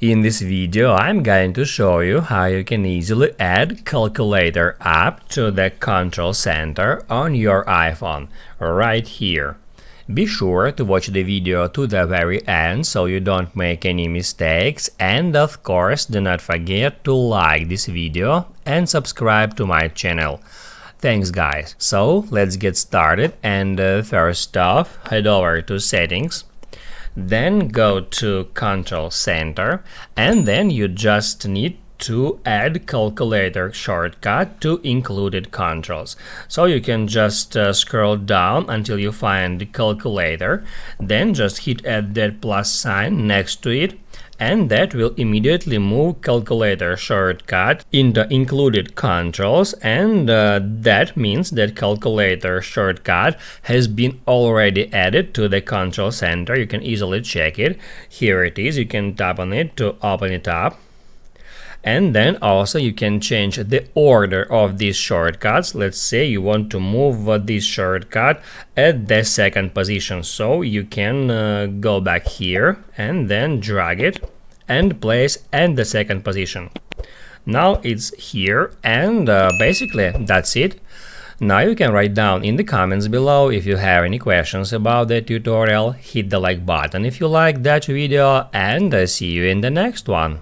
In this video, I'm going to show you how you can easily add Calculator app to the control center on your iPhone, right here. Be sure to watch the video to the very end so you don't make any mistakes, and of course do not forget to like this video and subscribe to my channel. Thanks guys. So let's get started, and first off, head over to settings. Then go to Control Center, and then you just need to add calculator shortcut to included controls. So you can just scroll down until you find the calculator, then just hit add that plus sign next to it, and that will immediately move calculator shortcut into included controls, and that means that calculator shortcut has been already added to the control center. You can easily check it. Here it is. You can tap on it to open it up. And then also you can change the order of these shortcuts. Let's say you want to move this shortcut at the second position, so you can go back here and then drag it and place at the second position. Now it's here, and basically that's it. Now you can write down in the comments below if you have any questions about the tutorial. Hit the like button if you like that video, and see you in the next one.